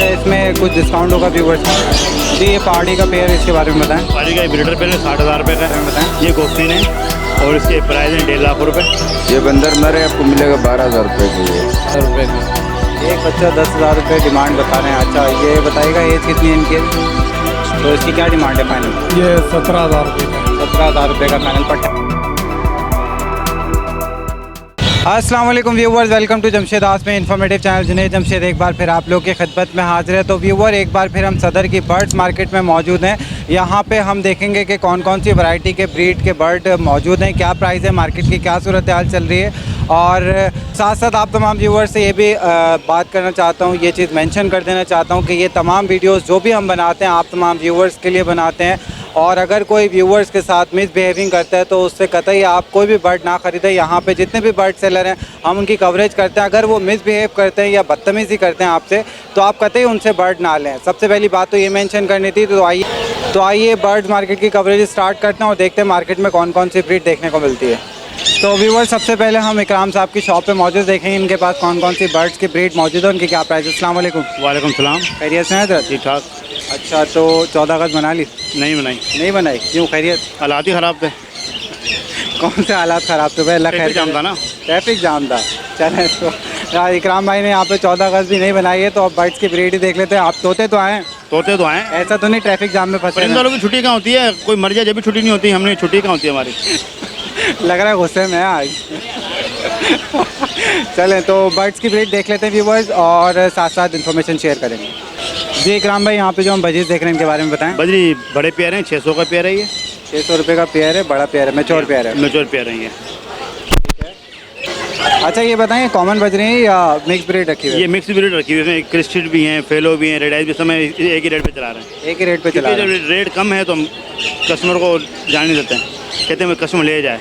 अच्छा, इसमें कुछ डिस्काउंट होगा व्यूवर्स? जी, ये पहाड़ी का पेयर, इसके बारे में बताएं। पहाड़ी का ब्रीडर पेयर है 60,000 रुपये का। बताएं। ये गोफ्तीन है और इसके प्राइस है 1.5 लाख रुपये। ये बंदर नर है, आपको मिलेगा 12,000 रुपये के लिए। 10 रुपये का एक बच्चा, 10,000 रुपये डिमांड बता रहे हैं। अच्छा, ये बताइएगा एज कितनी है इनकी, तो इसकी क्या डिमांड है फाइनल? ये 17,000 रुपये का। 17,000 रुपये का फाइनल पट्टा। अस्सलाम वालेकुम viewers, welcome to Jamshed Asmi informative channel. Junaid Jamshed एक बार फिर आप लोग की खिदमत में हाजिर है। तो व्यूवर, एक बार फिर हम सदर की बर्ड्स मार्केट में मौजूद हैं। यहाँ पे हम देखेंगे कि कौन कौन सी वैरायटी के ब्रीड के बर्ड मौजूद हैं, क्या प्राइस है, मार्केट की क्या सूरत हाल चल रही है। और साथ साथ आप तमाम व्यूवर्स से ये भी बात करना चाहता हूँ, ये चीज़ मेंशन कर देना चाहता हूँ कि ये तमाम वीडियोस जो भी हम बनाते हैं आप तमाम व्यूवर्स के लिए बनाते हैं। और अगर कोई व्यूवर्स के साथ मिसबिहेविंग करता है तो उससे कतई आप कोई भी बर्ड ना ख़रीदें। यहाँ पे जितने भी बर्ड सेलर हैं हम उनकी कवरेज करते हैं। अगर वो मिसबिहेव करते हैं या बदतमीज़ी करते हैं आपसे तो आप कतई उनसे बर्ड ना लें। सबसे पहली बात तो ये मेंशन करनी थी। तो आइए बर्ड्स मार्केट की कवरेज स्टार्ट करते हैं और देखते हैं मार्केट में कौन कौन सी ब्रीड देखने को मिलती है। तो व्यूवर्स, सबसे पहले हम इकराम साहब की शॉप पे मौजूद देखेंगे इनके पास कौन कौन सी बर्ड्स की ब्रीड मौजूद है, उनकी क्या प्राइस है। अस्सलाम वालेकुम। वालेकुम सलाम। खैरियत से हैं हज़रत? ठीक ठाक। अच्छा, तो 14 अगस्त बना ली? नहीं बनाई। नहीं बनाई, क्यों? खैरियत? हालात ही ख़राब थे। कौन से हालात ख़राब थे भाई? अल्लाह खैर जाम था ना। ट्रैफिक जाम था। चलें, तो यार इकराम भाई ने यहाँ पे 14 अगस्त भी नहीं बनाई है, तो अब बर्ड्स की ब्रीड ही देख लेते हैं। आप तोते तो आएँ? तोते तो आए। ऐसा तो नहीं ट्रैफिक जाम में फंसे? परिंदों की छुट्टी कहाँ होती है? कोई मर जाए जब भी छुट्टी नहीं होती, हमने छुट्टी कहाँ होती है हमारी। लग रहा है गुस्से में आज। चलें, तो बर्ड्स की ब्रीड देख लेते हैं व्यूवर्स और साथ साथ इन्फॉर्मेशन शेयर करेंगे। जी इकराम भाई, यहाँ पे जो हम बजीज देख रहे हैं इनके बारे में बताएं। बजरी बड़े पेयर हैं, 600 का पेयर है ये। 600 रुपये का पेयर है, बड़ा पेयर है, मैच्योर पेयर है। मैच्योर पेयर है ये। अच्छा, ये बताएं कॉमन बज रही है या मिक्स ब्रीड रखी हुई है? ये मिक्स ब्रीड रखी हुई है, क्रिस्टेड भी हैं, फेलो भी हैं, रेड आइज भी, समय एक ही रेट पे चला रहे हैं। एक ही रेट पे चला रहे हैं। जब रेट कम है तो हम कस्टमर को जान नहीं देते हैं, कहते हैं कस्टमर ले जाए।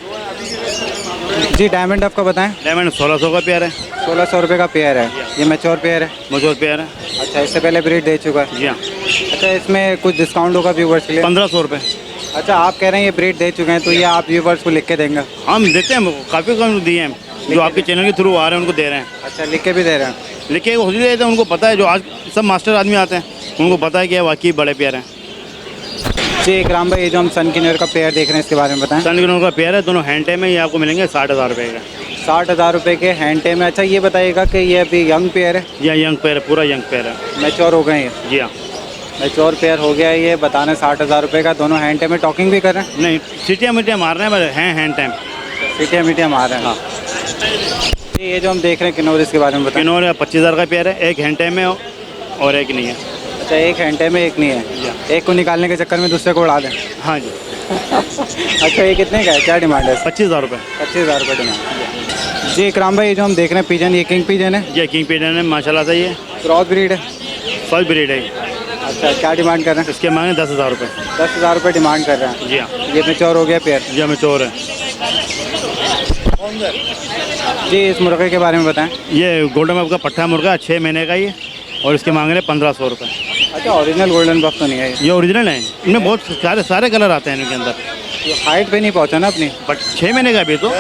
जी डायमंड डफ का बताएं। डायमंड 1600 का पेयर है। 1600 रुपये का पेयर है, ये मैच्योर पेयर है। मैच्योर पेयर है। अच्छा, इससे पहले ब्रीड दे चुका है? जी हाँ। अच्छा, इसमें कुछ डिस्काउंट होगा व्यूवर्स के लिए? 1500 रुपये। अच्छा, आप कह रहे हैं ये ब्रीड दे चुके हैं, तो ये आप व्यूवर्स को लिख के देंगे? हम देते हैं, काफ़ी कम दिए हैं, जो आपके चैनल के थ्रू आ रहे हैं उनको दे रहे हैं। अच्छा, लिख के भी दे रहे हैं? लिख के खुद ही देते हैं, उनको पता है, जो आज सब मास्टर आदमी आते हैं उनको पता है कि वाकई बड़े पेयर हैं। जी इकराम भाई, ये जो हम सन किन्नर का पेयर देख रहे हैं इसके बारे में बताएं। सन किन्नर का पेयर है, दोनों हैंड टाइम में, ये आपको मिलेंगे 60,000 रुपये का। 60,000 रुपये के हैंड टेम में। अच्छा, ये बताइएगा कि ये अभी यंग पेयर है? ये यंग पेयर है, पूरा यंग पेयर है। मैच्योर हो गए हैं? जी हाँ, मैच्योर पेयर हो गया है ये। बता रहे हैं 60,000 रुपये का, दोनों हैंड टेम में। टॉकिंग भी कर रहे हैं? नहीं, सीटियाँ मिटियाँ मार रहे हैं, बस हैं हैंड टाइम। सीटियाँ मीटियाँ मार रहे हैं। हाँ। जी, ये जो हम देख रहे हैं किन्नौर, इसके बारे में बताएं। किन्नौर 25,000 का पेयर है, एक हैंड टाइम में और एक नहीं है। अच्छा, एक हैंड टेम में एक नहीं है, एक को निकालने के चक्कर में दूसरे को उड़ा दें। हाँ जी। अच्छा, ये कितने का है, क्या डिमांड है? 25,000 रुपये। 25,000 रुपये डिमांड। जी इकराम भाई, ये जो हम देख रहे हैं पिजन, ये किंग पिजन है? ये किंग पिजन है, माशाल्लाह से ये क्रॉस ब्रीड है? फर्स्ट ब्रीड है। अच्छा, क्या डिमांड कर रहे हैं? इसके मांगे 10,000 रुपये। 10,000 रुपये डिमांड कर रहे हैं। जी हाँ। ये मैच्योर हो गया पेयर? जी हाँ, मैच्योर है। जी, इस मुर्गे के बारे में बताएं। ये गोल्डन बफ का पट्टा मुर्गा, 6 महीने का ये, और इसके मांग रहे 1500 रुपये। अच्छा, ओरिजिनल गोल्डन बफ तो नहीं है ये ओरिजिनल है, इनमें बहुत सारे कलर आते हैं इनके अंदर। ये? हाइट पे नहीं पहुंचा ना अपनी? बट 6 महीने का भी तो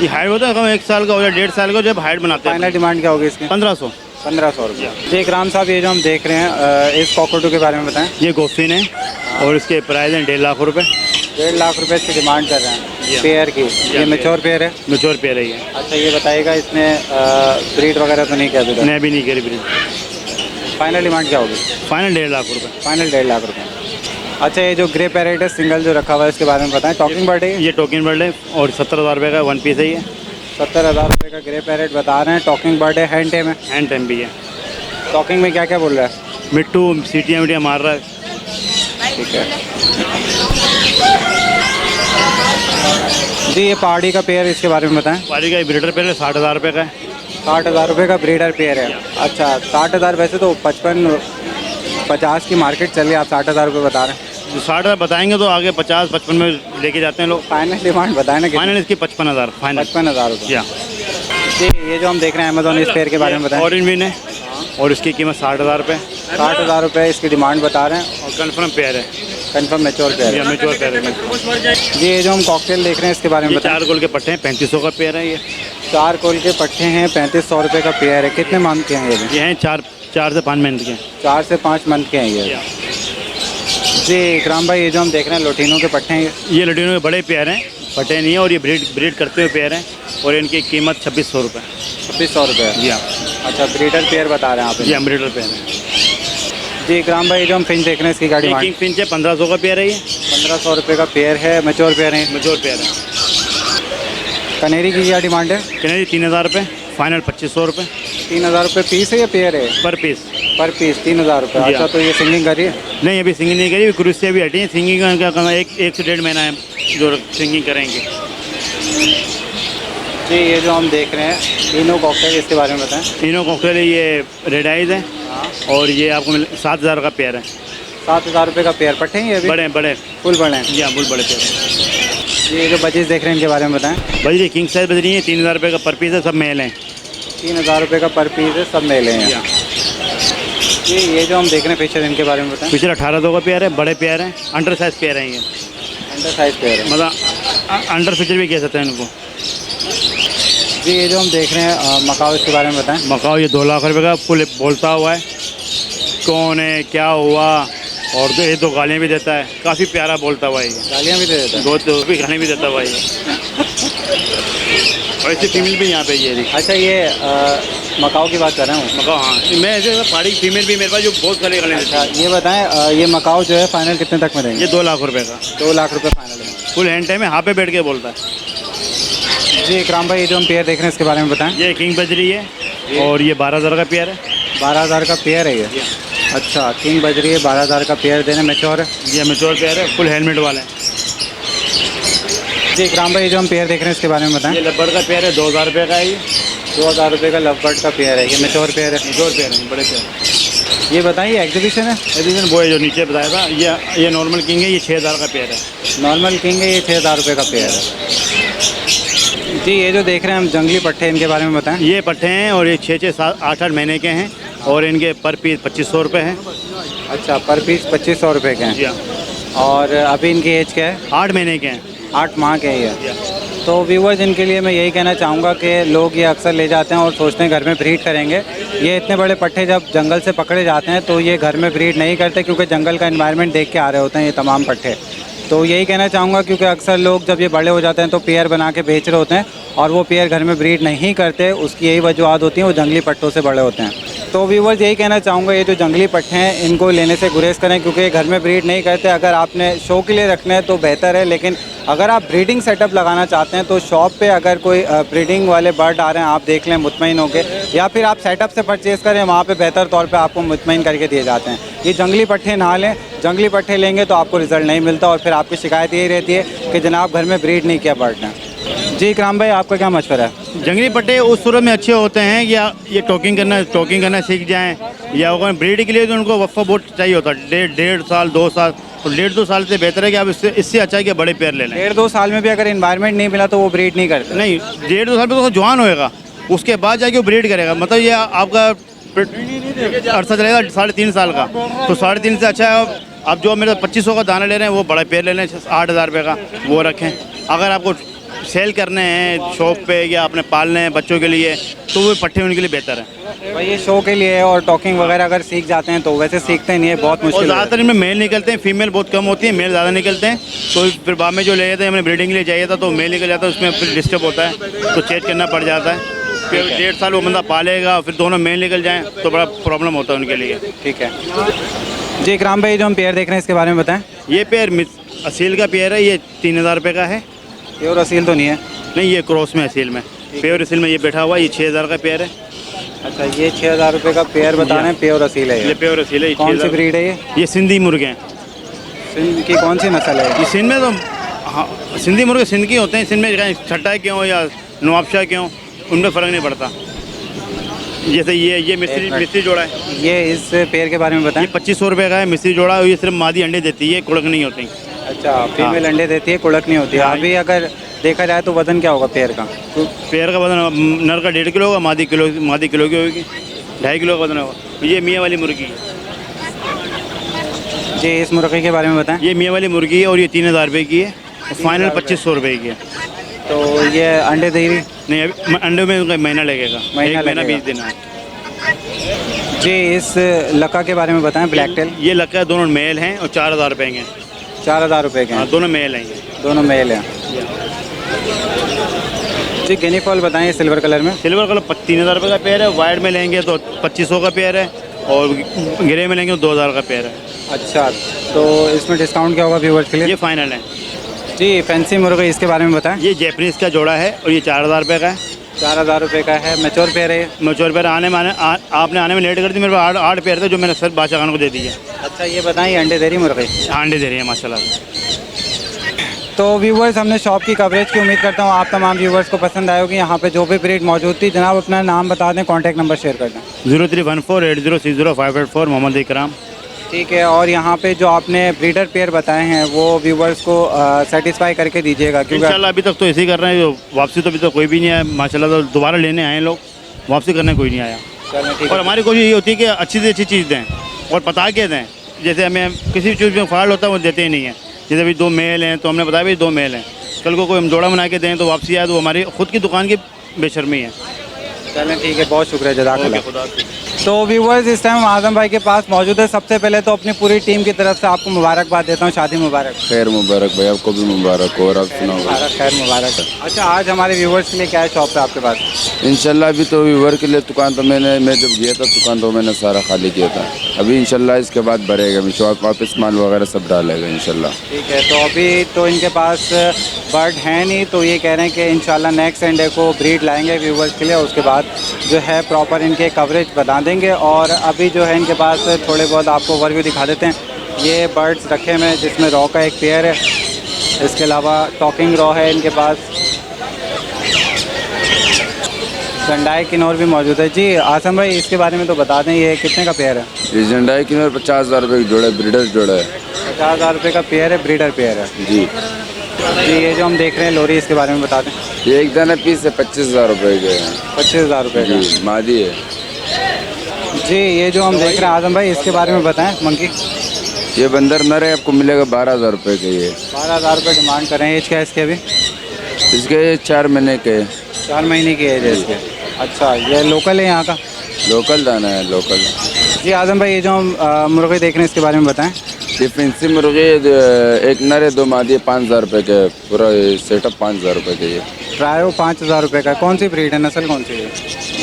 ये हाइट होता है, 1 साल का हो या 1.5 साल का, जब हाइट बनाते हैं। फाइनल डिमांड क्या होगी इसकी? 1500। 1500 रुपये। जी इकराम साहब, ये जो हम देख रहे हैं इस कॉकटू के बारे में बताएं। ये गोफ्तीन है और इसके प्राइस हैं 1.5 लाख रुपये। 1.5 लाख रुपये इसकी डिमांड कर रहे हैं पेयर की। ये मैच्योर पेयर है? मैच्योर पेयर है ये। अच्छा, ये बताइएगा इसमें ब्रीड वगैरह तो नहीं किया अभी तक? नहीं, अभी नहीं करी ब्रीड। फाइनल डिमांड क्या होगी? फाइनल 1.5 लाख रुपये। फाइनल 1.5 लाख रुपये। अच्छा, ये जो ग्रे पैरेट है सिंगल जो रखा हुआ है इसके बारे में बताएं। टॉकिंग बर्ड है? ये टोकन बर्ड है और 70,000 रुपये का 1 पीस है ये। 70,000 रुपये का ग्रे पैरेट बता रहे हैं। टॉकिंग बर्ड है, हैंड टेम है? हैंड टाइम भी है। टॉकिंग में क्या क्या बोल रहा है? मिट्टू सीटियाँ वीटियाँ मार रहा है। ठीक है जी, ये पहाड़ी का पेयर, इसके बारे में बताएं। पारी का ब्रीडर पेयर है, 60,000 रुपये का है। 60,000 रुपये का ब्रीडर पेयर है। अच्छा, 60,000 वैसे तो 50 की मार्केट चल रही है, आप 60,000 रुपये बता रहे हैं। जो 60,000 बताएंगे तो आगे 50-55 में लेके जाते हैं लोग। फाइनल डिमांड बताएं ना। फाइनल इसकी 55,000 फाइनल। 55,000 रुपये। या जी, ये जो हम देख रहे हैं अमेजोन इस पेयर के बारे में बताएं। ऑरेंज विन है और इसकी कीमत 60,000 रुपये। 60,000 रुपये इसकी डिमांड बता रहे हैं और कन्फर्म पेयर है। कंफर्म मैच्योर पेयर या है। मैच्योर पेयर है। जी, ये जो हम कॉकटेल देख रहे हैं इसके बारे में ये बताएं। 4 गोल के पट्टे हैं, 3500 का पेयर है ये। 4 कोल के पट्टे हैं, 3500 रुपये का पेयर है। कितने मांगते हैं ये? ये हैं 4 से 5 महीने के हैं। 4 से 5 मंथ के हैं ये। जी इकराम भाई, ये जो हम देख रहे हैं लोटिनों के पट्टे हैं, ये लटीनों के बड़े पेयर हैं, फटे नहीं है, और ये ब्रीड करते हुए पेयर हैं, और इनकी कीमत 2600 रुपये। 2600 रुपये। जी हाँ। अच्छा, ब्रीडर पेयर बता रहे हैं आप? जी हम ब्रीडर पेयर हैं। जी इकराम भाई, जो हम फिंच देख रहे हैं इसकी गाड़ी किंग फिंच है, 1500 का पेयर है ये। 1500 रुपये का पेयर है, मैच्योर पेयर है। मैच्योर पेयर है। कनेरी की क्या डिमांड है? कनेरी 3000 रुपये, फाइनल 2500 रुपये 3000 रुपये पीस है या पेयर है? पर पीस। पर पीस 3000 रुपये। जी अच्छा, हाँ। तो ये सिंगिंग कर रही है? नहीं अभी सिंगिंग नहीं करी, क्रूज से अभी हटी है। सिंगिंग का कम एक से 1.5 महीना है जो सिंगिंग करेंगे। जी ये जो हम देख रहे हैं तीनों कॉकटेल, इसके बारे में बताएं। तीनों कॉकटेल ये रेड आइज है, और ये आपको 7000 का पेयर है। 7000 रुपये का पेयर। पट्टे हैं ये अभी? बड़े बड़े फुल बड़े हैं। जी हाँ, फुल बड़े पेयर हैं। जी ये जो बजीज देख रहे हैं इनके बारे में बताएं। बजरी किंग साइज बजरी है, 3000 रुपये का पर पीस है, सब मेल हैं। 3000 रुपये का पर पीस है, सब मेले हैं। जी हाँ। ये जो हम देख रहे हैं फिशर, इनके बारे में बताएं। पिछले 1800 का पेयर है, बड़े पेयर हैं, अंडर साइज पेयर हैं ये। अंडर साइज पेयर है, मतलब अंडर फिचर भी कह सकते हैं इनको। जी ये जो हम देख रहे हैं मकाओ, इसके बारे में बताएं। मकाओ ये 2 लाख रुपये का फुल बोलता हुआ है, कौन है क्या हुआ, और ये 2 गालियाँ भी देता है, काफ़ी प्यारा बोलता हुआ है ये। गालियाँ भी दे देता है? 2 भी गालियाँ भी देता हुआ है ये। और ऐसी फीमेल भी यहाँ पे ये देखिए। अच्छा, ये मकाओ की बात कर रहे हैं? मकाओ हाँ, मैं ऐसे पहाड़ी फीमेल भी मेरे पास जो बहुत सारे गालियाँ देता अच्छा, ये बताएं ये मकाओ जो है फाइनल कितने तक में है। देंगे? ये 2 लाख रुपये का। 2 लाख रुपये फाइनल है। फुल हैंड टाइम है, हाँ पे बैठ के बोलता है। जी इकराम भाई, ये जो हम पेयर देख रहे हैं इसके बारे में बताएं। ये किंग बजरी है, और ये 12000 का पेयर है। 12000 का पेयर है ये? अच्छा, किंग बजरी है, 12000 का पेयर देने। मैच्योर है? ये मैच्योर पेयर है, फुल हेलमेट वाला है। जी इकराम भाई, ये जो हम पेयर देख रहे हैं इसके बारे में बताएं। ये लब्बड़ का पेयर है, 2000 रुपये का है ये। 2000 रुपये का लवबर्ड का पेयर है, ये मैच्योर पेयर है? मैच्योर पेयर है, बड़े पेयर। ये बताइए एग्जीबिशन है? एडिशन वो है जो नीचे बताया था, ये नॉर्मल किंग है, ये 6000 का पेयर है। नॉर्मल किंग है, ये 6000 रुपये का पेयर है। जी ये जो देख रहे हैं हम जंगली पट्टे, इनके बारे में बताएं। ये पट्टे हैं, और ये 6 7 8 महीने के हैं, और इनके पर पीस 2500 रुपये हैं। अच्छा, पर पीस 2500 रुपये के जी हैं। हाँ। और अभी इनकी एज क्या है? 8 महीने के हैं। 8 माह के ही है। जी हाँ। तो व्यूवर्स, इनके लिए मैं यही कहना चाहूँगा कि लोग ये अक्सर ले जाते हैं और सोचते हैं घर में ब्रीड करेंगे। ये इतने बड़े पट्टे जब जंगल से पकड़े जाते हैं तो ये घर में ब्रीड नहीं करते, क्योंकि जंगल का एनवायरनमेंट देख के आ रहे होते हैं ये तमाम पट्टे। तो यही कहना चाहूँगा, क्योंकि अक्सर लोग जब ये बड़े हो जाते हैं तो पेयर बना के बेच रहे होते हैं, और वो पेयर घर में ब्रीड नहीं करते। उसकी यही वजूहत होती हैं, वो जंगली पट्टों से बड़े होते हैं। तो व्यूवर्स, यही कहना चाहूँगा, ये जो जंगली पट्टे हैं इनको लेने से गुरेज करें, क्योंकि ये घर में ब्रीड नहीं करते। अगर आपने शो के लिए रखने हैं तो बेहतर है, लेकिन अगर आप ब्रीडिंग सेटअप लगाना चाहते हैं तो शॉप पे अगर कोई ब्रीडिंग वाले बर्ड आ रहे हैं, आप देख लें मुतमईन होके, या फिर आप सेटअप से परचेज़ करें, वहाँ पे बेहतर तौर पे आपको मुतमईन करके दिए जाते हैं। ये जंगली पट्टे ना लें, जंगली पट्टे लेंगे तो आपको रिज़ल्ट नहीं मिलता, और फिर आपकी शिकायत यही रहती है कि जनाब घर में ब्रीड नहीं किया बर्ड ने। जी इकराम भाई, आपका क्या मशवरा है? जंगली पट्टे उस सूरत में अच्छे होते हैं या ये टॉकिंग करना सीख जाएं, या अगर ब्रीड के लिए तो उनको वफ़ा बहुत चाहिए होता है, 1.5 साल 2 साल। तो 1.5-2 साल से बेहतर है कि आप इससे अच्छा है कि बड़े पेयर ले लें। 1.5-2 साल में भी अगर इन्वायरमेंट नहीं मिला तो वो ब्रीड नहीं करते? नहीं, 1.5-2 साल में तो जवान होएगा, उसके बाद जाके वो ब्रीड करेगा। मतलब ये आपका अरसा चलेगा 3.5 साल का, तो 3.5 से अच्छा है आप जो मेरे 2500 का दाना ले रहे हैं वो बड़ा पेयर ले लें, 8000 रुपये का वो रखें। अगर आपको सेल करने हैं शॉप पे या अपने पालने हैं बच्चों के लिए, तो वो पट्टे उनके लिए बेहतर है। भाई ये शो के लिए है, और टॉकिंग वगैरह अगर सीख जाते हैं तो वैसे सीखते नहीं है, बहुत और मुश्किल है। ज़्यादातर इनमें मेल निकलते हैं, फीमेल बहुत कम होती है, मेल ज़्यादा निकलते हैं। तो फिर बाद में जो ले जाते हैं, हमने ब्रीडिंग के लिए चाहिए था तो मेल निकल जाता है, उसमें फिर डिस्टर्ब होता है, तो चेंज करना पड़ जाता है। फिर 1.5 साल वो बंदा पालेगा, फिर दोनों मेल निकल जाएँ तो बड़ा प्रॉब्लम होता है उनके लिए। ठीक है जी इकराम भाई, जो हम पेयर देख रहे हैं इसके बारे में बताएं। ये पेयर असील का पेयर है, ये 3000 रुपये का है। प्योर असील तो नहीं है? नहीं, ये क्रॉस में असील में, प्योर असील में ये बैठा हुआ है, ये 6000 का पेयर है। अच्छा, ये 6000 रुपये का पेयर बता रहे हैं, प्योर असील है ये ये? प्योर असील है। कौन सी ब्रीड है ये? ये सिंधी मुर्गे हैं। सिंध की कौन सी नस्ल है? ये सिंध में तो हाँ, सिंधी मुर्गे सिंध के होते हैं, सिंध में छट्टा क्यों या नवाबशाह क्यों, उनमें फ़र्क नहीं पड़ता। जैसे ये मिस्त्री जोड़ा है। ये इस पेयर के बारे में बताएं। ये 2500 रुपये का है, मिस्त्री जोड़ा। ये सिर्फ मादी अंडे देती है, कुड़क नहीं होती। अच्छा, फीमेल अंडे देती है, कुड़क नहीं होती है। अभी अगर देखा जाए तो वजन क्या होगा पेयर का? पेयर का वजन नर का 1.5 किलो होगा, मादी किलो की होगी, 2.5 किलो का वजन होगा। ये मियाँ वाली मुर्गी है। जी इस मुर्गी के बारे में बताएं। ये मियाँ वाली मुर्गी है, और ये 3000 रुपये की है, फाइनल 2500 रुपये की है। तो ये अंडे दे रही? नहीं, अभी अंडे में उनका महीना लगेगा, महीना 1 महीना लगेगा। 20 दिन है। जी इस लका के बारे में बताएं, ब्लैक टेल। ये लक्का दोनों मेल हैं और 4,000 रुपये के हैं। 4,000 रुपये के हाँ, हैं, दोनों मेल हैं ये। दोनों मेल हैं। जी गिनी फॉल बताएं सिल्वर कलर में। सिल्वर कलर 3,000 रुपये का पेयर है, वाइट में लेंगे तो 2,500 का पेयर है, और ग्रे में लेंगे तो 2,000 का पेयर है। अच्छा, तो इसमें डिस्काउंट क्या होगा व्यूवर्स के लिए? ये फाइनल है। जी फैंसी मुर्गे इसके बारे में बताएं। ये जैपनीज़ का जोड़ा है और ये 4,000 रुपये का है। 4,000 रुपये का है, मैच्योर पेयर है ये। मैच्योर पेयर आपने आने में लेट कर दी, मेरे पास 8 पेयर थे जो मैंने सर बादशाह खान को दे दिए। अच्छा ये बताएं, ये अंडे दे रही मुर्गे? अंडे दे रही है माशाल्लाह। तो व्यूवर्स हमने शॉप की कवरेज की उम्मीद करता हूँ आप तमाम व्यूवर्स को पसंद आए होगी। यहाँ पे जो भी ब्रीड मौजूद थी, जनाब अपना नाम बता दें, कॉन्टैक्ट नंबर शेयर कर दें। 031480600584 मोहम्मद इकराम। ठीक है, और यहाँ पे जो आपने ब्रीडर पेयर बताए हैं वो व्यूवर्स को सेटिस्फाई करके दीजिएगा, क्योंकि इंशाल्लाह अभी तक तो ऐसे ही कर रहे हैं। वापसी तो अभी तो कोई भी नहीं आया माशाल्लाह, तो दोबारा लेने आए लोग, वापसी करने कोई नहीं आया। चलें ठीक और है। हमारी कोशिश ये होती है कि अच्छी से अच्छी चीज़ दें और पता के दें। जैसे हमें किसी चीज़ में फॉल्ट होता है वो देते ही नहीं है। जैसे अभी 2 मेल हैं तो हमने बताया भाई 2 मेल हैं, कल को कोई हम जोड़ा बना के दें तो वापसी आए तो हमारी खुद की दुकान की बेशर्मी है। चलें ठीक है, बहुत शुक्रिया, जज़ाकल्लाह। खुदा तो व्यूवर्स इस टाइम आज़म भाई के पास मौजूद है। सबसे पहले तो अपनी पूरी टीम की तरफ से आपको मुबारकबाद देता हूँ, शादी मुबारक। खैर मुबारक भाई, आपको भी मुबारक हो, और आप सुनाओ। मुबारक, खैर मुबारक। अच्छा आज हमारे व्यूवर्स के लिए क्या है शॉप पे आपके पास? इंशाल्लाह अभी तो व्यूवर के लिए दुकान तो मैं जब गया था दुकान तो मैंने सारा खाली किया था। अभी इंशाल्लाह इसके बाद भरेगा, मैं शॉप वापस माल वगैरह सब डालेगा इंशाल्लाह। ठीक है, तो अभी तो इनके पास बर्ड है नहीं, तो ये कह रहे हैं कि इंशाल्लाह नेक्स्ट संडे को ब्रीड लाएंगे व्यूवर्स के लिए, उसके बाद जो है प्रॉपर इनके कवरेज बता देंगे। और अभी जो है इनके पास थोड़े बहुत आपको ओवरव्यू दिखा देते हैं। ये बर्ड्स रखे हुए हैं जिसमें रॉ का एक पेयर है, इसके अलावा टॉकिंग रॉ है इनके पास, झंडाई किन्नौर भी मौजूद है। जी आसम भाई इसके बारे में तो बता दें, ये कितने का पेयर है? ये झंडाई किन्नौर 50,000 रुपये की जोड़ा है, ब्रीडर जोड़ा है। 50,000 रुपये का पेयर है, ब्रीडर पेयर है। जी जी ये जो हम देख रहे हैं लोरी, इसके बारे में बता दें। ये एक दाना पीस है 25,000 रुपये के हैं। 25,000 रुपये का। जी मादी है। जी ये जो हम देख रहे हैं आजम भाई, इसके बारे में बताएं। मंकी ये बंदर नर है, आपको मिलेगा 12,000 रुपये के। ये 12,000 रुपये डिमांड करें। एज क्या है इसके? अभी इसके 4 महीने के। 4 महीने की एज है इसके। अच्छा ये लोकल है यहाँ का? लोकल दाना है, लोकल। जी आजम भाई ये जो हम मुर्गे देख रहे हैं इसके बारे में बताएं। ये फैंसी मुर्गे एक नर है, 2 मादी है, 5,000 रुपये के। पूरा सेटअप 5,000 रुपये के। ये ट्रायो 5,000 रुपये का। कौन सी ब्रीड है, नस्ल कौन सी है?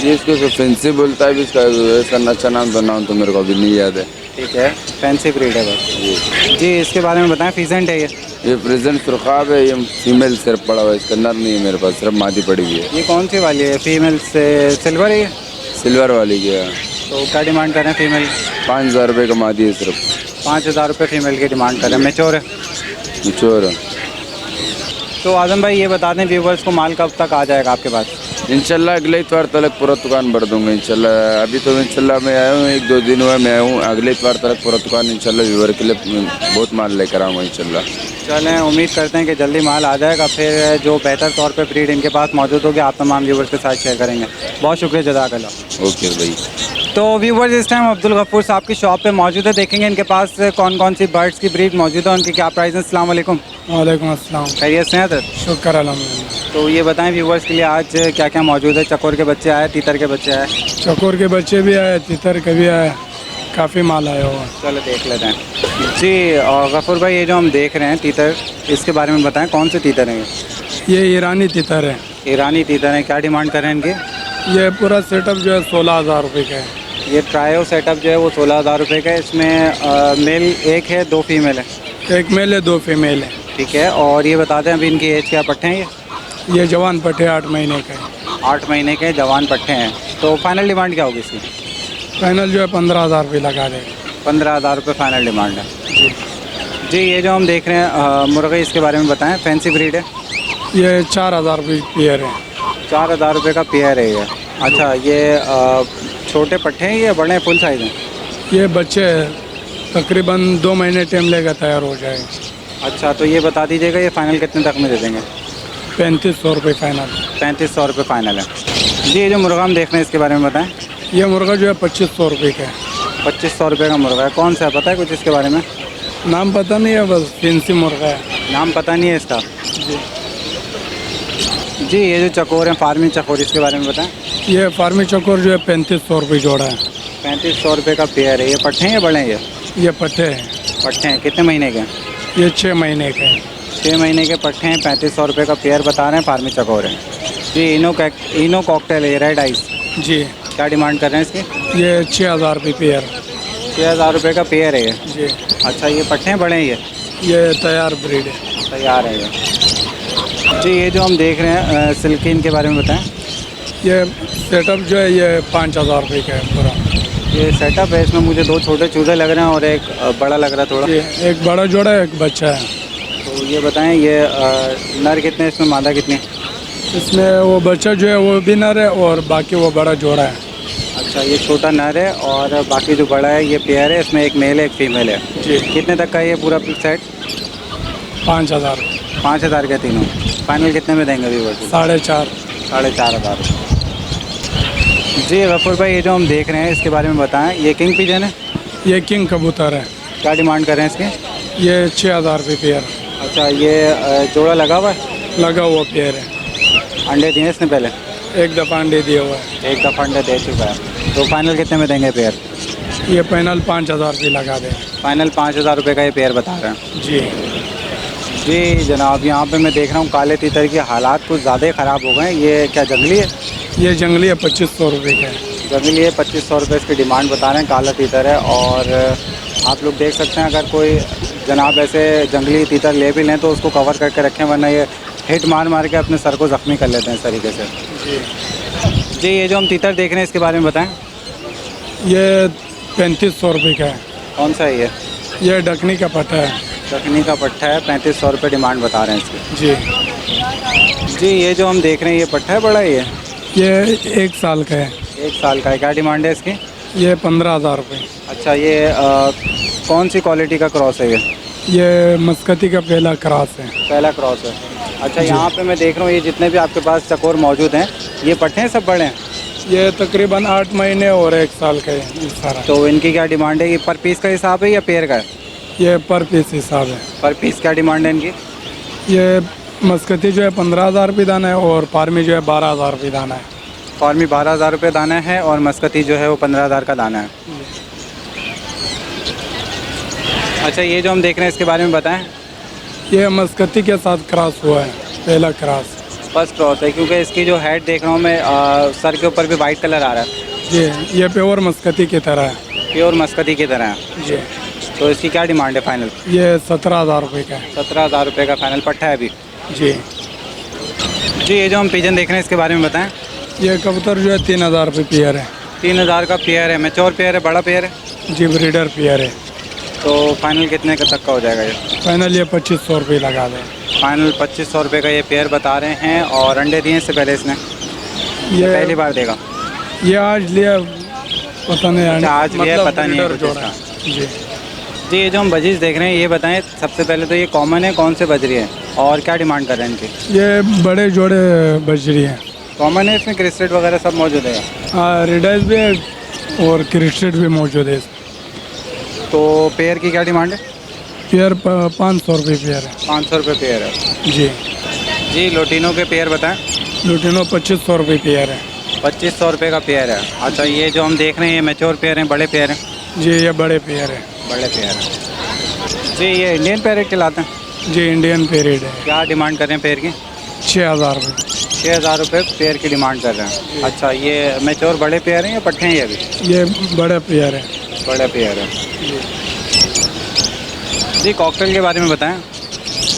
ये इसको तो फैंसी बोलता है, इसका अच्छा नाम तो नाम तो मेरे को अभी नहीं याद है। ठीक है, फैंसी ब्रीड है बस। जी इसके बारे में बताएं। फीसेंट है ये प्रेजेंट सुरखाब है, ये फीमेल सिर्फ पड़ा हुआ है, इसका नर नहीं है मेरे पास, सिर्फ मादी पड़ी हुई है। ये कौन सी वाली है? फीमेल से सिल्वर है ये? सिल्वर वाली की है। तो क्या डिमांड करें फीमेल? 5,000 रुपये का मादी है सिर्फ। 5,000 रुपये फीमेल की डिमांड करें। मैच्योर है? मिच्योर है। तो आजम भाई ये बता दें व्यूवर्स को माल कब तक आ जाएगा आपके पास? इंशाल्लाह अगले इतवार तक पूरा दुकान भर दूंगा इंशाल्लाह। अभी तो इंशाल्लाह मैं आया हूँ, 1-2 दिन हुआ मैं आया हूँ। अगले इतवार तक पूरा दुकान इंशाल्लाह व्यूवर के लिए बहुत माल लेकर आऊँगा इंशाल्लाह। चलें उम्मीद करते हैं कि जल्दी माल आ जाएगा, फिर जो बेहतर तौर पे ब्रीड इनके पास मौजूद होगी आप तमाम व्यूवर्स के साथ शेयर करेंगे। बहुत शुक्रिया, जज़ाकल्लाह। ओके भाई। तो व्यूवर्स इस टाइम अब्दुल गफूर साहब की शॉप पे मौजूद है, देखेंगे इनके पास कौन कौन सी बर्ड्स की ब्रीड मौजूद है, उनकी क्या प्राइस है। अस्सलाम वालेकुम। वालेकुम अस्सलाम। खैरियत से हैं सर? शुक्र अल्हम्दुलिल्लाह। तो ये बताएं व्यूवर्स के लिए आज क्या क्या मौजूद है। चकोर के बच्चे आए, तीतर के बच्चे आए? चकोर के बच्चे भी आए, तितर के भी आए, काफ़ी माल आया हुआ। चलो देख लेते हैं। जी और गफूर भाई ये जो हम देख रहे हैं तीतर, इसके बारे में बताएं। कौन से तीतर हैं ये ईरानी तितर है। ईरानी तीतर हैं। क्या डिमांड करें इनकी? ये पूरा सेटअप जो है 16,000 रुपये का है। ये ट्रायो सेटअप जो है वो 16,000 रुपये का है। इसमें मेल एक है, 2 फीमेल है। एक मेल है, 2 फीमेल है। ठीक है, और ये बता दें अभी इनकी एज क्या? पट्टे हैं ये जवान पट्टे 8 महीने का है। 8 महीने के जवान पट्टे हैं। तो फाइनल डिमांड क्या होगी इसकी? फाइनल जो है 15,000 रुपये लगा देगा। 15,000 रुपये फाइनल डिमांड है। जी ये जो हम देख रहे हैं मुर्गे, इसके बारे में बताएं। फैंसी ब्रीड है? ये 4,000 रुपये पेयर है। 4,000 रुपये का पेयर है ये। अच्छा ये छोटे पट्टे हैं या बड़े फुल साइज़ हैं? ये बच्चे तकरीबन 2 महीने टाइम लेगा, तैयार हो जाएगा। अच्छा तो ये बता दीजिएगा ये फाइनल कितने तक में दे देंगे? 3500 रुपये फाइनल। 3500 रुपये फाइनल है। जी ये जो मुर्गा हम देख रहे हैं इसके बारे में बताएं। ये मुर्गा जो है 2500 रुपये का है। 2500 रुपये का मुर्गा है। कौन सा है, पता है कुछ इसके बारे में? नाम पता नहीं है, बस फैंसी मुर्गा है। नाम पता नहीं है इसका? जी जी ये जो चकोर हैं फार्मी चकोर, इसके बारे में बताएं। ये फार्मी चकोर जो है 3500 रुपये जोड़ा है। 3500 रुपये का पेयर है। ये पट्टे हैं या बड़े हैं ये पट्टे हैं, पट्टे हैं। कितने महीने के हैं? ये 6 महीने के हैं। 6 महीने के पट्टे हैं। 3500 रुपये का पेयर बता रहे हैं फार्मी चकोर है जी। इनो कॉकटेल है ये, रेड आइस। जी, क्या डिमांड कर रहे हैं इसकी? ये 6000 रुपये पेयर। 6000 रुपये का पेयर है ये। जी, अच्छा, ये पट्टे हैं बड़े हैं ये तैयार ब्रीड है। तैयार है ये जी। ये जो हम देख रहे हैं सिल्किन के बारे में बताएं। ये सेटअप जो है ये 5000 रुपये का है पूरा। ये सेटअप है, इसमें मुझे 2 छोटे चूजे लग रहे हैं और एक बड़ा लग रहा है थोड़ा। ये एक बड़ा जोड़ा है, एक बच्चा है। तो ये बताएं, ये नर कितने, इसमें मादा कितनी? इसमें वो बच्चा जो है वो भी नर है और बाकी वो बड़ा जोड़ा है। अच्छा, ये छोटा नर है और बाकी जो बड़ा है ये पेयर है। इसमें एक मेल है एक फीमेल है जी। कितने तक का है ये पूरा सेट? 5000, 5000 के तीनों। फाइनल कितने में देंगे व्यूअर्स? 4.5। 4500 जी। गफूर भाई, ये जो हम देख रहे हैं इसके बारे में बताएं। ये किंग पिजन है? ये किंग कबूतर है। क्या डिमांड कर रहे हैं इसके? ये 6000 रुपये पेयर। अच्छा, ये जोड़ा लगा हुआ है? लगा हुआ पेयर है। अंडे दिए इसने पहले? एक दफ़ा अंडे दिए हुआ है। एक दफ़ा अंडे दे चुका है। तो फाइनल कितने में देंगे पेयर? ये फाइनल 5000 रुपये लगा दें। फाइनल 5000 रुपये का ये पेयर बता रहे हैं जी। जी जनाब। यहाँ पे मैं देख रहा हूँ काले तीतर के हालात कुछ ज़्यादा ही ख़राब हो गए हैं। ये क्या जंगली है? ये जंगली है, 2500 रुपये का है। जंगली है, 2500 रुपये इसकी डिमांड बता रहे हैं। काला तीतर है और आप लोग देख सकते हैं, अगर कोई जनाब ऐसे जंगली तीतर ले भी लें तो उसको कवर करके रखें, वरना ये हिट मार मार के अपने सर को ज़ख्मी कर लेते हैं इस तरीके से जी। जी। ये जो हम तीतर देख रहे हैं इसके बारे में बताएं। ये 3500 रुपये का है। कौन सा है ये? ये डकनी का पट्टा है। दखनी का पट्टा है। 3500 रुपये डिमांड बता रहे हैं इसकी जी। जी। ये जो हम देख रहे हैं ये पट्टा है बड़ा है ये 1 साल का है। 1 साल का है। क्या डिमांड है इसकी? ये 15000 रुपये। अच्छा, ये कौन सी क्वालिटी का क्रॉस है ये? ये मस्कती का पहला क्रॉस है। पहला क्रॉस है। अच्छा, यहाँ पे मैं देख रहा हूँ ये जितने भी आपके पास चकोर मौजूद हैं ये पट्टे हैं सब बड़े हैं? ये तकरीबन 8 महीने और 1 साल का है ये सारा। तो इनकी क्या डिमांड है? ये पर पीस का हिसाब है या पेयर का है? ये पर पीस हिसाब है। पर पीस क्या डिमांड है इनकी? ये मस्कती जो है 15000 रुपये दाना है और फार्मी जो है 12000 रुपये दाना है। फार्मी 12000 रुपये दाना है और मस्कती जो है वो 15000 का दाना है। अच्छा, ये जो हम देख रहे हैं इसके बारे में बताएं। ये मस्कती के साथ क्रॉस हुआ है, पहला क्रॉस। फर्स्ट क्रॉस है क्योंकि इसकी जो हेड देख रहा हूँ मैं सर के ऊपर भी वाइट कलर आ रहा है। जी, ये प्योर मस्कती की तरह है। प्योर मस्कती की तरह है जी। तो इसकी क्या डिमांड है फाइनल? ये 17000 रुपये का है। 17000 रुपये का फाइनल पट्टा है अभी जी। जी। ये जो हम पिजन देख रहे हैं इसके बारे में बताएं। ये कबूतर जो है 3000 रुपये पेयर है। 3000 का पेयर है। मैच्योर पेयर है, बड़ा पेयर है? जी, ब्रीडर पेयर है। तो फाइनल कितने का तक का हो जाएगा ये? फाइनल ये 2500 रुपये लगा दें। फाइनल 2500 रुपये का ये पेयर बता रहे हैं। और अंडे दिए इससे पहले इसने? ये पहली बार देगा? ये आज लिया, पता नहीं अच्छा, आज लिया मतलब पता नहीं है breeder कुछ जोड़ा। इसका। जी। जी। ये जो हम बजीज देख रहे हैं ये बताएं सबसे पहले तो ये कॉमन है, कौन से बजरी है और क्या डिमांड कर रहे हैं इनकी? ये बड़े जोड़े बजरी हैं। कॉमन है, इसमें क्रिस्टेड वगैरह सब मौजूद है? हाँ, रेडाइस भी है और क्रिस्टेड भी मौजूद है। तो पेयर की क्या डिमांड है? पेयर 500 रुपये पेयर है। 500 रुपये पेयर है जी। जी। लोटिनो के पेयर बताएं। लुटिनो 2500 रुपये पेयर है। 2500 रुपये का पेयर है। अच्छा, ये जो हम देख रहे हैं ये मैच्योर पेयर हैं, बड़े पेयर हैं? जी, ये बड़े पेयर है। बड़े पेयर हैं जी। ये इंडियन पैरेट कहलाते हैं? जी, इंडियन पेरिड है। क्या डिमांड कर रहे हैं पेयर की? 6000 रुपये। 6000 रुपये पेयर की डिमांड कर रहे हैं। अच्छा, ये मैच्योर बड़े पेयर हैं या पट्टे हैं ये अभी? ये बड़े पेयर है। बड़े पेयर है जी। कॉकटेल के बारे में बताएं।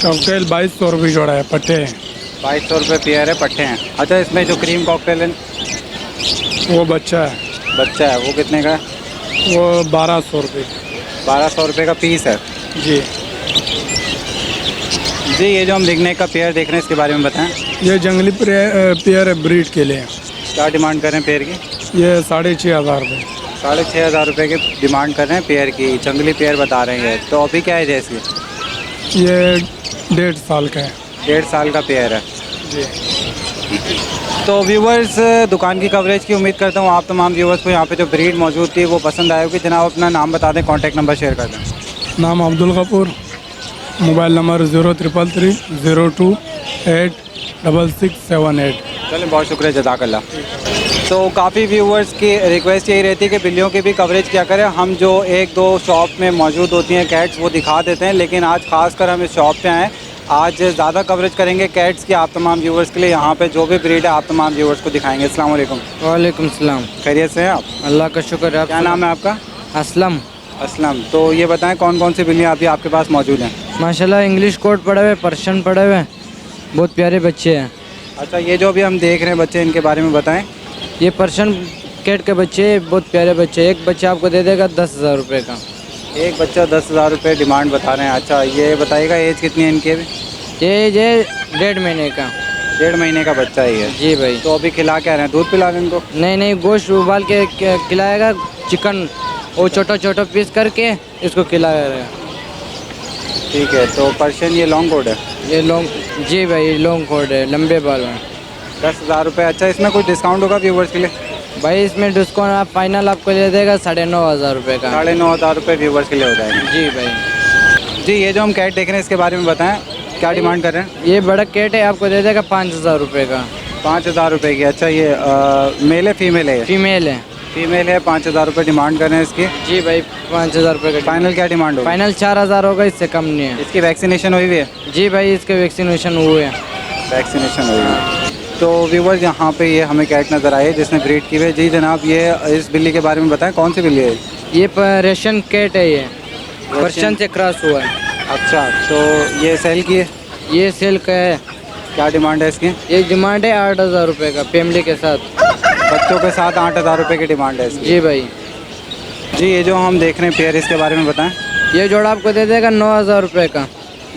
कॉकटेल 2200 रुपये जोड़ा है, पट्टे हैं। 2200 रुपये पेयर है, पट्टे हैं। अच्छा, इसमें जो क्रीम कॉकटेल है वो बच्चा है, बच्चा है, वो कितने का है? वो 1200 रुपये। 1200 रुपये का पीस है जी। जी। ये जो हम दिखने का पेयर देख रहे हैं इसके बारे में बताएं। ये जंगली पेयर है ब्रीड के लिए। क्या डिमांड कर रहे हैं पेयर की? ये 6500 रुपये। 6500 रुपये की डिमांड कर रहे हैं पेयर की। जंगली पेयर बता रहे हैं। तो अभी क्या है इसकी? ये 1.5 साल का है। 1.5 साल का पेयर है जी। तो व्यूवर्स, दुकान की कवरेज की उम्मीद करता हूँ आप तमाम व्यूवर्स को यहाँ पे जो ब्रीड मौजूद थी वो पसंद आए होगी। जनाब अपना नाम बता दें, कॉन्टैक्ट नंबर शेयर कर दें। नाम अब्दुल गफूर, मोबाइल नंबर 0333 02 8 6678। चलें, बहुत शुक्रिया, जज़ाकल्लाह। तो काफ़ी व्यूवर्स की रिक्वेस्ट यही रहती है कि बिल्लियों की भी कवरेज क्या करें। हम जो एक दो शॉप में मौजूद होती हैं कैट्स वो दिखा देते हैं, लेकिन आज खासकर हम इस शॉप पे आए, आज ज़्यादा कवरेज करेंगे कैट्स की आप तमाम व्यूवर्स के लिए। यहाँ पे जो भी ब्रीड है आप तमाम व्यूवर्स को दिखाएंगे। अस्सलाम वालेकुम। वालेकुम सलाम। खैरियत से हैं आप? अल्लाह का शुक्र है। क्या नाम है आपका? असलम। असलम। तो ये बताएं कौन कौन सी बिल्लियाँ अभी आपके पास मौजूद हैं? माशाल्लाह इंग्लिश कोट पड़े हुए, पर्शियन पड़े हुए, बहुत प्यारे बच्चे हैं। अच्छा, ये जो अभी हम देख रहे हैं बच्चे, इनके बारे में बताएं। ये पर्शियन कैट के बच्चे बहुत प्यारे बच्चे। एक बच्चा आपको दे देगा 10,000 रुपये का। एक बच्चा 10,000 रुपये डिमांड बता रहे हैं। अच्छा, ये बताइएगा एज कितनी है इनकी अभी? ये 1.5 महीने का। 1.5 महीने का बच्चा ही है। जी भाई। तो अभी खिला क्या रहे हैं? दूध पिला रहे हैं इनको? नहीं नहीं, गोश्त उबाल के खिलाएगा, चिकन वो छोटा छोटा पीस करके इसको खिलाएगा। ठीक है। तो पर्शियन ये लॉन्ग कोड है? ये लॉन्ग, जी भाई लॉन्ग कोट है, लंबे बाल हैं। 10,000 रुपये। अच्छा, इसमें कुछ डिस्काउंट होगा व्यूवर्स के लिए? भाई इसमें डिस्काउंट आप फाइनल आपको दे देगा 9,500 रुपये का। 9,500 रुपये व्यूवर्स के लिए हो जाएंगे। जी भाई। जी, ये जो हम कैट देख रहे हैं इसके बारे में बताएं, क्या डिमांड कर रहे हैं? ये बड़ा कैट है, आपको दे देगा 5,000 रुपये का। 5,000 रुपये की। अच्छा, ये मेल है फीमेल है? फीमेल है। फीमेल है। 5,000 रुपये डिमांड कर रहे हैं इसकी। जी भाई 5,000 रुपये का। फाइनल क्या डिमांड होगी? फाइनल 4,000 होगा, इससे कम नहीं है। इसकी वैक्सीनेशन हुई हुई है? जी भाई इसके वैक्सीनेशन हुए हैं। वैक्सीनेशन हुई है। तो व्यूवर्स यहाँ पे ये हमें कैट नज़र आई है जिसने ब्रीड की हुई है। जी जनाब, ये इस बिल्ली के बारे में बताएं, कौन सी बिल्ली है? ये रशियन कैट है, ये पर्शियन से क्रॉस हुआ है। अच्छा, तो ये सेल की है? ये सेल का है। क्या डिमांड है इसकी? ये डिमांड है 8,000 रुपये का, फैमिली के साथ। बच्चों के साथ 8,000 रुपये की डिमांड है इसकी। जी भाई। जी, ये जो हम देख रहे हैं पेयर, इसके बारे में बताएं। ये जोड़ा आपको दे देगा 9,000 रुपये का।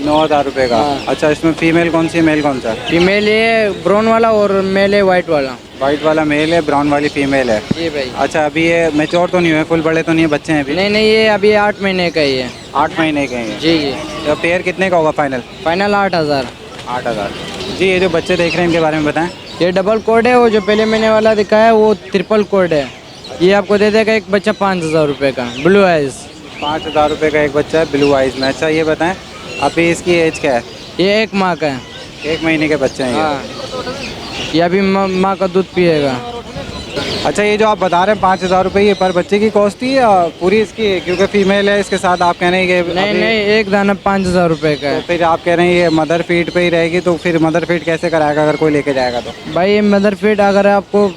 9,000 रुपये का। हाँ। अच्छा, इसमें फीमेल कौन सी है, मेल कौन सा है? फीमेल ये ब्राउन वाला और मेल है वाइट वाला। वाइट वाला मेल है, ब्राउन वाली फीमेल है। जी भाई। अच्छा, अभी ये मैच्योर तो नहीं हुए, फुल बड़े तो नहीं है, बच्चे हैं अभी? नहीं नहीं, ये अभी 8 महीने का ही है। 8 महीने के हैं। जी जी। तो पेयर कितने का होगा फाइनल? फाइनल 8,000। 8,000। जी, ये जो बच्चे देख रहे हैं इनके बारे में बताएं। ये डबल कोड है, वो जो पहले महीने वाला दिखाया है वो ट्रिपल कोड है। ये आपको दे देगा एक बच्चा 5,000 रुपये का, ब्लू आइज। 5,000 रुपये का एक बच्चा है ब्लू आइज में। अच्छा, ये बताएं अभी इसकी एज क्या है? ये 1 माह का है। 1 महीने के बच्चे हैं ये। हाँ, ये अभी माँ का दूध पिएगा। अच्छा, ये जो आप बता रहे हैं 5,000 रुपये, ये पर बच्चे की कॉस्ट थी या पूरी इसकी? क्योंकि फीमेल है इसके साथ, आप कह रहे हैं कि नहीं अभी- नहीं, एक दाना 5,000 रुपये का तो है। फिर आप कह रहे हैं ये मदर फीड पे ही रहेगी, तो फिर मदर फीड कैसे कराएगा अगर कोई लेके जाएगा तो? भाई ये मदर फीड अगर आपको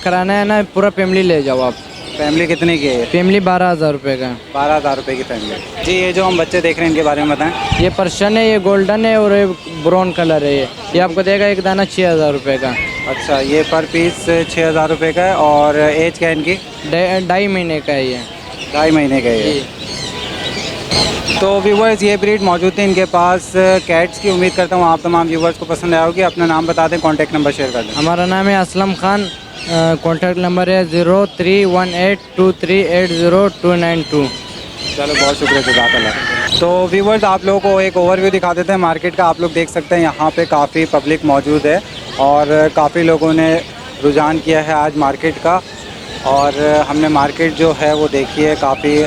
कराना है ना, पूरा फैमिली ले जाओ आप। फैमिली कितने की है ये? फैमिली 12,000 रुपये का। 12,000 रुपये की फैमिली। जी, ये जो हम बच्चे देख रहे हैं इनके बारे में बताएं। ये पर्शियन है, ये गोल्डन है और ये ब्राउन कलर है। ये आपको देगा एक दाना 6,000 रुपये का। अच्छा, ये पर पीस 6,000 रुपये का है। और एज क्या है इनकी? 2.5 महीने का है ये। 2.5 महीने का है ये। जी। तो व्यूवर्स, ये ब्रीड मौजूद थी इनके पास कैट्स की। उम्मीद करता हूँ आप तमाम व्यूवर्स को पसंद आया होगी। अपना नाम बता दें, कॉन्टैक्ट नंबर शेयर कर दें। हमारा नाम है असलम खान। कॉन्टैक्ट नंबर है 031823802992। चलो, बहुत शुक्रिया, जज़ाकल्लाह। तो व्यूवर्स, आप लोगों को एक ओवरव्यू दिखा देते हैं मार्केट का। आप लोग देख सकते हैं यहाँ पे काफ़ी पब्लिक मौजूद है और काफ़ी लोगों ने रुझान किया है आज मार्केट का। और हमने मार्केट जो है वो देखी है, काफ़ी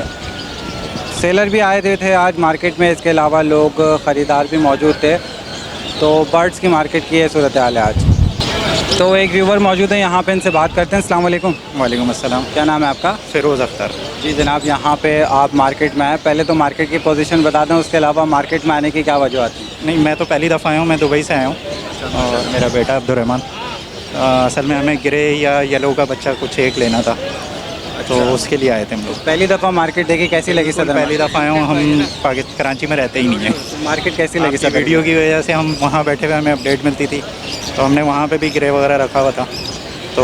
सेलर भी आए थे आज मार्केट में, इसके अलावा लोग ख़रीदार भी मौजूद थे। तो बर्ड्स की मार्केट की है सूरत हाल है आज। तो एक व्यूवर मौजूद है यहाँ पे, इनसे बात करते हैं। अस्सलाम वालेकुम। वालेकुम अस्सलाम। क्या नाम है आपका? फ़िरोज़ अख्तर। जी जनाब, यहाँ पे आप मार्केट में आए, पहले तो मार्केट की पोजीशन बता दें, उसके अलावा मार्केट में आने की क्या वजह थी? नहीं, मैं तो पहली दफ़ा आया हूँ, मैं दुबई से आया हूँ और मेरा बेटा अब्दुलरहमान। असल में हमें ग्रे या येलो का बच्चा कुछ एक लेना था, तो उसके लिए आए थे हम लोग। पहली दफ़ा मार्केट देखी, कैसी लगी सदर? पहली दफ़ा आया हूँ, हम कराची में रहते ही नहीं हैं। मार्केट कैसी लगी आपकी सदर? वीडियो की वजह से हम वहाँ बैठे हुए, हमें अपडेट मिलती थी, तो हमने वहाँ पे भी ग्रे वगैरह रखा हुआ था। तो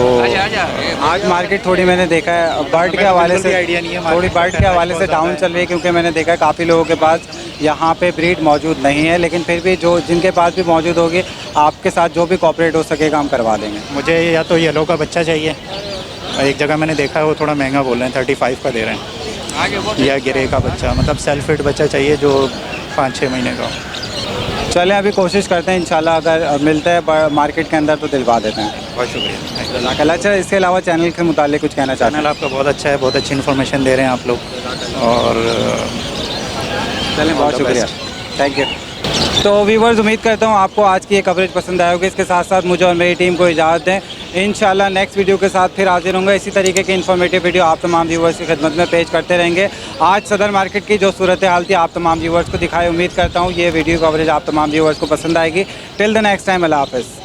आज मार्केट थोड़ी मैंने देखा है बर्ड के हवाले से, आइडिया नहीं है, थोड़ी मार्केट बर्ड के हवाले से डाउन चल रही है, क्योंकि मैंने देखा है काफ़ी लोगों के पास यहाँ पे ब्रीड मौजूद नहीं है। लेकिन फिर भी जो जिनके पास भी मौजूद होगी, आपके साथ जो भी कॉपरेट हो सकेगा हम करवा देंगे। मुझे या तो येलो का बच्चा चाहिए, एक जगह मैंने देखा है वो थोड़ा महंगा बोल रहे हैं, 35 का दे रहे हैं, या ग्रे का बच्चा, मतलब सेल्फ फिट बच्चा चाहिए जो 5-6 महीने का हो। चलें, अभी कोशिश करते हैं, इंशाल्लाह अगर मिलता है मार्केट के अंदर तो दिलवा देते हैं। बहुत शुक्रिया। जज़ाकल्लाह। अच्छा, इसके अलावा चैनल के मुतालिक कुछ कहना चाहते हैं? चैनल आपका बहुत अच्छा है, बहुत अच्छी इन्फॉर्मेशन दे रहे हैं आप लोग, और चलें, बहुत शुक्रिया, थैंक यू। तो व्यूवर्स, उम्मीद करता हूँ आपको आज की ये कवरेज पसंद आई होगी। इसके साथ साथ मुझे और मेरी टीम को इजाज़त दें। इंशाल्लाह नेक्स्ट वीडियो के साथ फिर हाजिर होंगे। इसी तरीके की इन्फॉर्मेटिव वीडियो आप तमाम व्यूवर्स की खिदमत में पेश करते रहेंगे। आज सदर मार्केट की जो सूरत हाल थी आप तमाम व्यूवर्स को दिखाई, उम्मीद करता हूँ ये वीडियो कवरेज आप तमाम व्यूवर्स को पसंद आएगी। टिल द नेक्स्ट टाइम, अल्लाह हाफ़िज़।